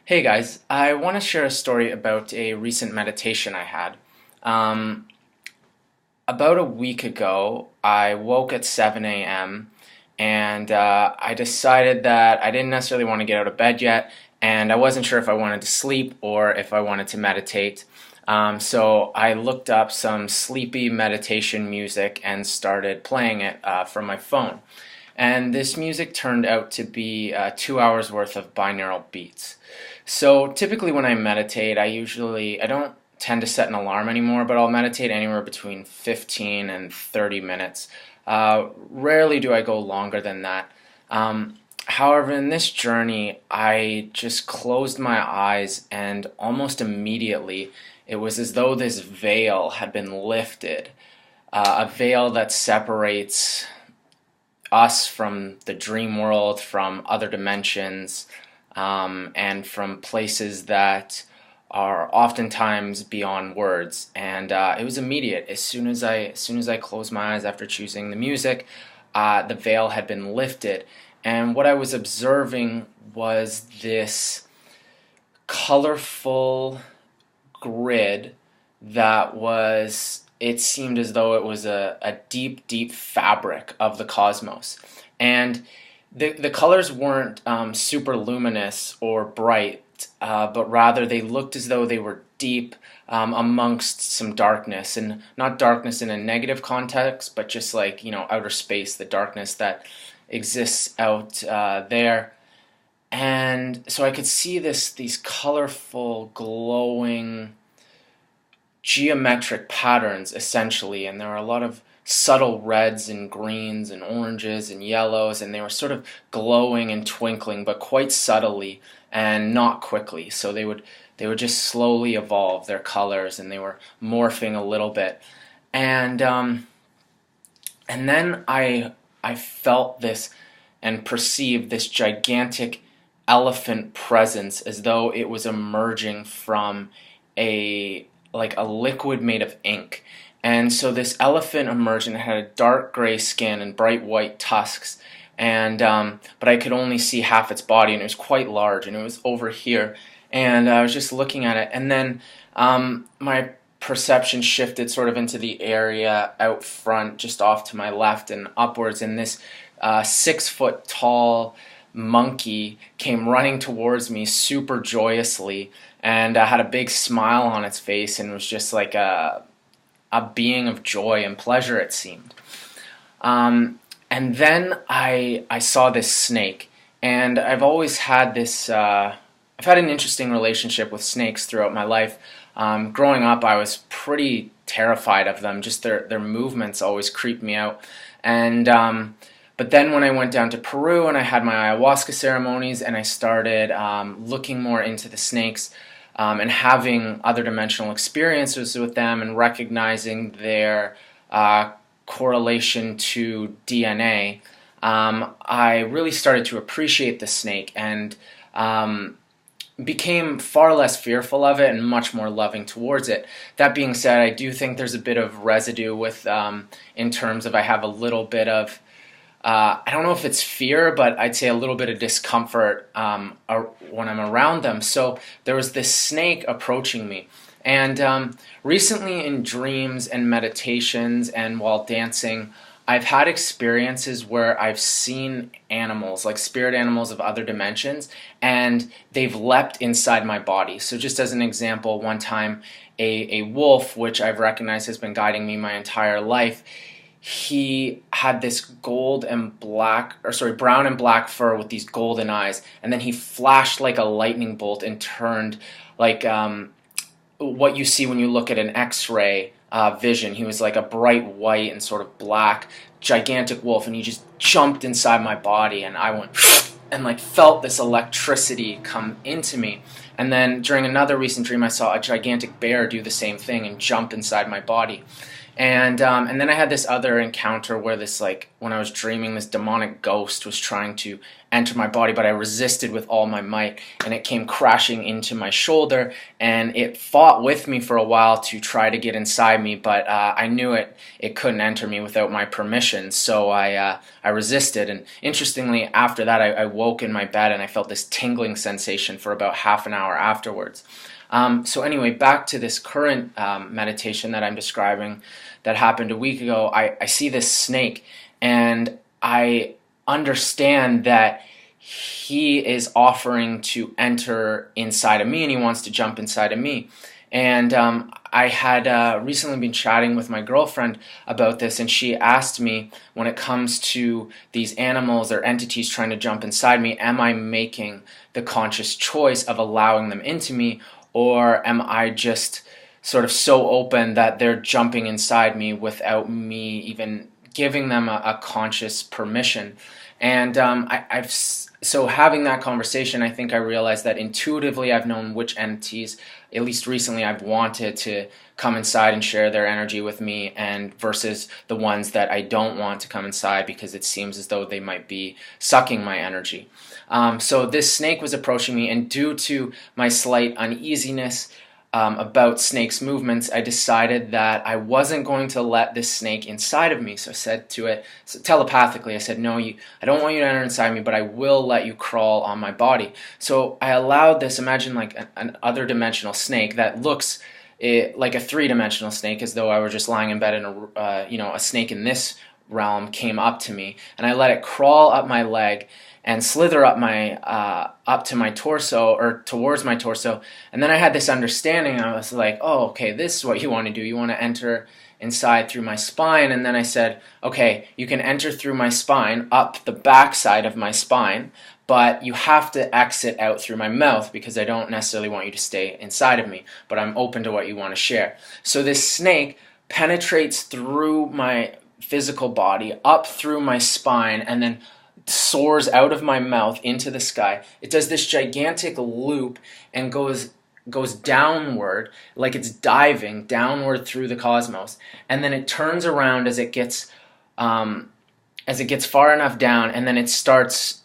Hey guys, I want to share a story about a recent meditation I had. Um, about a week ago, I woke at 7 a.m. and I decided that I didn't necessarily want to get out of bed yet, and I wasn't sure if I wanted to sleep or if I wanted to meditate. So I looked up some sleepy meditation music and started playing it from my phone. And this music turned out to be 2 hours worth of binaural beats. So typically when I meditate, I don't tend to set an alarm anymore, but I'll meditate anywhere between 15 and 30 minutes. Rarely do I go longer than that. However, in this journey, I just closed my eyes, and almost immediately it was as though this veil had been lifted, a veil that separates us from the dream world, from other dimensions, and from places that are oftentimes beyond words. And it was immediate. As soon as I closed my eyes after choosing the music, the veil had been lifted, and what I was observing was this colorful grid that was, it seemed as though it was a deep, deep fabric of the cosmos. And the colors weren't super luminous or bright, but rather they looked as though they were deep amongst some darkness, and not darkness in a negative context, but just like, outer space, the darkness that exists out there. And so I could see these colorful, glowing, geometric patterns essentially, and there were a lot of subtle reds and greens and oranges and yellows, and they were sort of glowing and twinkling, but quite subtly and not quickly. So they would just slowly evolve their colors, and they were morphing a little bit. And then I felt this and perceived this gigantic elephant presence, as though it was emerging from a liquid made of ink. And so this elephant emerged, and it had a dark gray skin and bright white tusks, and but I could only see half its body, and it was quite large, and it was over here, and I was just looking at it, and then my perception shifted sort of into the area out front, just off to my left and upwards, and this 6 foot tall monkey came running towards me super joyously, and had a big smile on its face, and was just like a being of joy and pleasure, it seemed. And then I saw this snake, and I've always had this, I've had an interesting relationship with snakes throughout my life. Growing up, I was pretty terrified of them. Just their movements always creeped me out. And but then when I went down to Peru and I had my ayahuasca ceremonies, and I started looking more into the snakes, and having other dimensional experiences with them, and recognizing their correlation to DNA, I really started to appreciate the snake, and became far less fearful of it and much more loving towards it. That being said, I do think there's a bit of residue with, in terms of, I have a little bit of, I don't know if it's fear, but I'd say a little bit of discomfort when I'm around them. So there was this snake approaching me. And recently in dreams and meditations and while dancing, I've had experiences where I've seen animals, like spirit animals of other dimensions, and they've leapt inside my body. So just as an example, one time a wolf, which I've recognized has been guiding me my entire life, he had this brown and black fur with these golden eyes, and then he flashed like a lightning bolt and turned like what you see when you look at an X-ray vision. He was like a bright white and sort of black, gigantic wolf, and he just jumped inside my body, and I went and like felt this electricity come into me. And then during another recent dream, I saw a gigantic bear do the same thing and jump inside my body. And then I had this other encounter where this, like, when I was dreaming, this demonic ghost was trying to enter my body, but I resisted with all my might, and it came crashing into my shoulder, and it fought with me for a while to try to get inside me, but I knew it couldn't enter me without my permission, so I resisted. And interestingly, after that, I woke in my bed, and I felt this tingling sensation for about half an hour afterwards. So anyway, back to this current meditation that I'm describing that happened a week ago. I see this snake, and I understand that he is offering to enter inside of me, and he wants to jump inside of me. And I had recently been chatting with my girlfriend about this, and she asked me, when it comes to these animals or entities trying to jump inside me, am I making the conscious choice of allowing them into me, or am I just sort of so open that they're jumping inside me without me even giving them a conscious permission? And so having that conversation, I think I realized that intuitively I've known which entities, at least recently, I've wanted to come inside and share their energy with me, and versus the ones that I don't want to come inside because it seems as though they might be sucking my energy. So this snake was approaching me, and due to my slight uneasiness about snakes' movements, I decided that I wasn't going to let this snake inside of me. So I said to it, telepathically, I said, no, I don't want you to enter inside me, but I will let you crawl on my body. So I allowed this, imagine like an other dimensional snake that looks like a three-dimensional snake, as though I were just lying in bed and a snake in this realm came up to me, and I let it crawl up my leg and slither up to my torso, or towards my torso. And then I had this understanding. I was like, oh, okay, this is what you want to do. You want to enter inside through my spine. And then I said, okay, you can enter through my spine, up the back side of my spine, but you have to exit out through my mouth, because I don't necessarily want you to stay inside of me, but I'm open to what you want to share. So this snake penetrates through my physical body, up through my spine, and then soars out of my mouth into the sky. It does this gigantic loop and goes downward, like it's diving downward through the cosmos, and then it turns around as it gets far enough down, and then it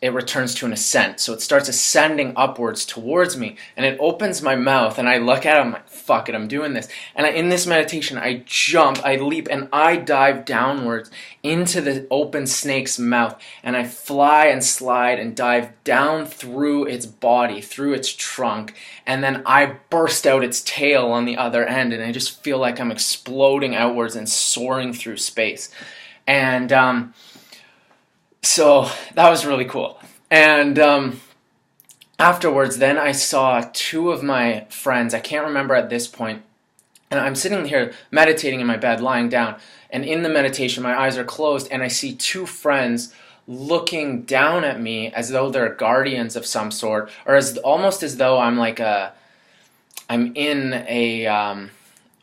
returns to an ascent. So it starts ascending upwards towards me, and it opens my mouth, and I look at it, I'm like, fuck it, I'm doing this. And in this meditation, I jump, I leap, and I dive downwards into the open snake's mouth, and I fly and slide and dive down through its body, through its trunk, and then I burst out its tail on the other end, and I just feel like I'm exploding outwards and soaring through space. And so that was really cool. And afterwards, then I saw two of my friends. I can't remember at this point. And I'm sitting here meditating in my bed, lying down. And in the meditation, my eyes are closed, and I see two friends looking down at me as though they're guardians of some sort, or almost as though I'm in a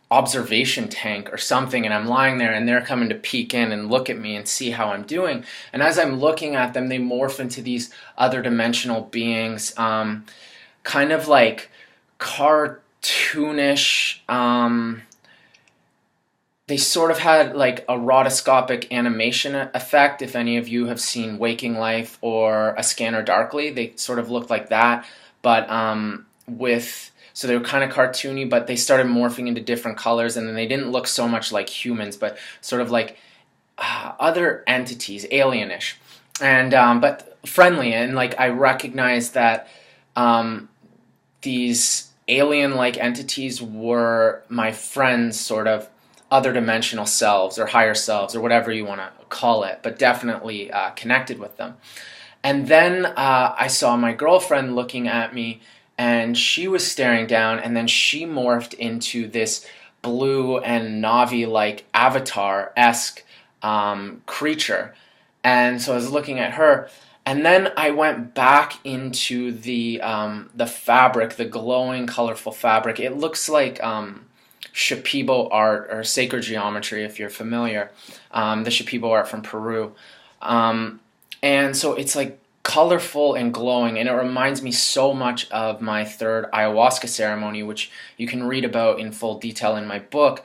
observation tank or something, and I'm lying there, and they're coming to peek in and look at me and see how I'm doing. And as I'm looking at them, they morph into these other dimensional beings, kind of like cartoonish. They sort of had like a rotoscopic animation effect. If any of you have seen Waking Life or A Scanner Darkly, they sort of looked like that, but so they were kind of cartoony, but they started morphing into different colors, and then they didn't look so much like humans, but sort of like other entities, alienish, and but friendly. And like I recognized that these alien-like entities were my friends' sort of other dimensional selves or higher selves or whatever you want to call it, but definitely connected with them. And then I saw my girlfriend looking at me, and she was staring down, and then she morphed into this blue and Navi-like avatar-esque creature. And so I was looking at her, and then I went back into the fabric, the glowing, colorful fabric. It looks like Shipibo art or sacred geometry, if you're familiar, the Shipibo art from Peru. And so it's like colorful and glowing, and it reminds me so much of my third ayahuasca ceremony, which you can read about in full detail in my book.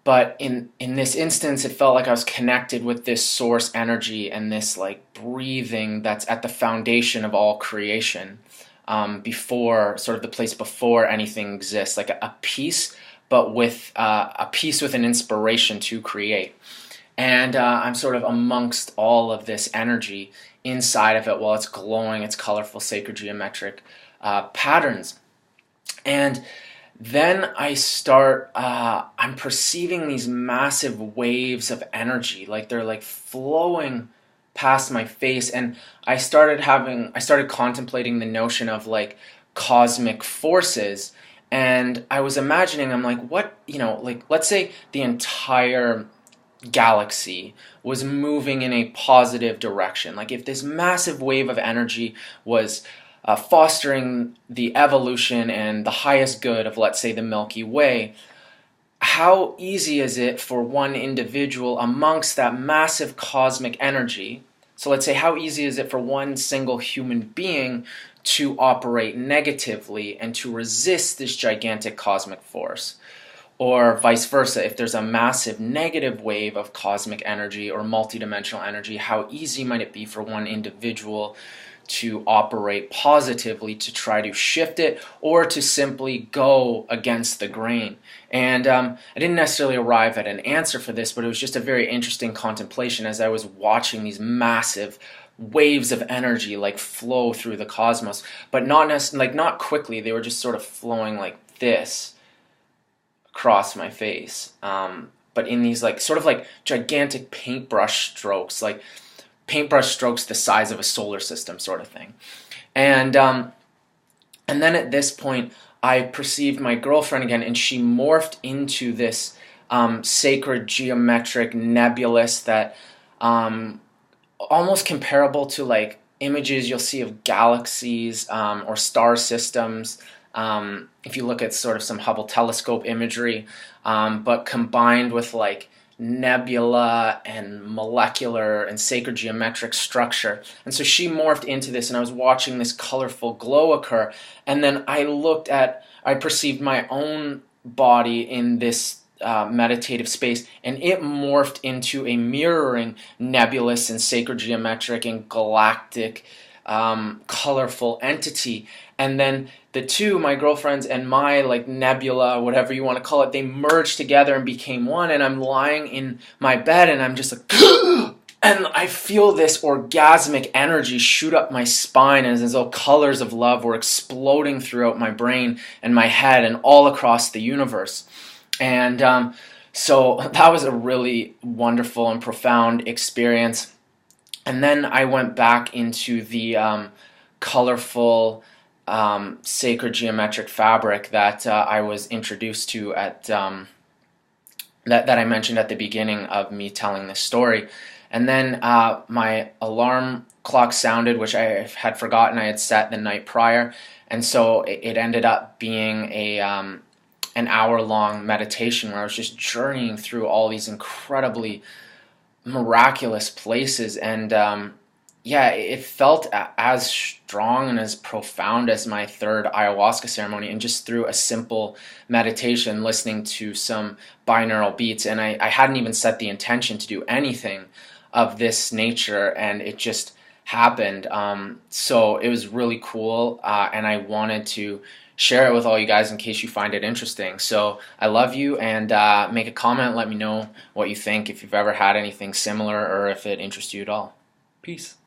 But in this instance, it felt like I was connected with this source energy and this like breathing that's at the foundation of all creation, before sort of the place before anything exists, like a peace, but with a peace with an inspiration to create. And I'm sort of amongst all of this energy inside of it while it's glowing, it's colorful, sacred geometric patterns. And then I'm perceiving these massive waves of energy, like they're like flowing past my face. And I started contemplating the notion of like cosmic forces. And I was imagining, I'm like, what, like let's say the entire galaxy was moving in a positive direction. Like if this massive wave of energy was fostering the evolution and the highest good of, let's say, the Milky Way, how easy is it for one individual amongst that massive cosmic energy? So let's say, how easy is it for one single human being to operate negatively and to resist this gigantic cosmic force? Or vice versa, if there's a massive negative wave of cosmic energy or multidimensional energy, how easy might it be for one individual to operate positively to try to shift it or to simply go against the grain? And I didn't necessarily arrive at an answer for this, but it was just a very interesting contemplation as I was watching these massive waves of energy like flow through the cosmos, but not quickly. They were just sort of flowing like this across my face, but in these like sort of like gigantic paintbrush strokes, like paintbrush strokes the size of a solar system sort of thing. And then at this point I perceived my girlfriend again, and she morphed into this sacred geometric nebulous that almost comparable to like images you'll see of galaxies or star systems, if you look at sort of some Hubble telescope imagery, but combined with like nebula and molecular and sacred geometric structure. And so she morphed into this, and I was watching this colorful glow occur, and then I perceived my own body in this meditative space, and it morphed into a mirroring nebulous and sacred geometric and galactic colorful entity. And then the two, my girlfriend's and my like nebula, whatever you want to call it, they merged together and became one. And I'm lying in my bed and I'm just like and I feel this orgasmic energy shoot up my spine as though colors of love were exploding throughout my brain and my head and all across the universe. And so that was a really wonderful and profound experience. And then I went back into the colorful sacred geometric fabric that I was introduced to at that I mentioned at the beginning of me telling this story. And then my alarm clock sounded, which I had forgotten I had set the night prior, and so it ended up being an hour-long meditation where I was just journeying through all these incredibly miraculous places. And yeah, it felt as strong and as profound as my third ayahuasca ceremony, and just through a simple meditation, listening to some binaural beats. And I hadn't even set the intention to do anything of this nature, and it just happened. So it was really cool, and I wanted to share it with all you guys in case you find it interesting. So I love you, and make a comment, let me know what you think, if you've ever had anything similar or if it interests you at all. Peace.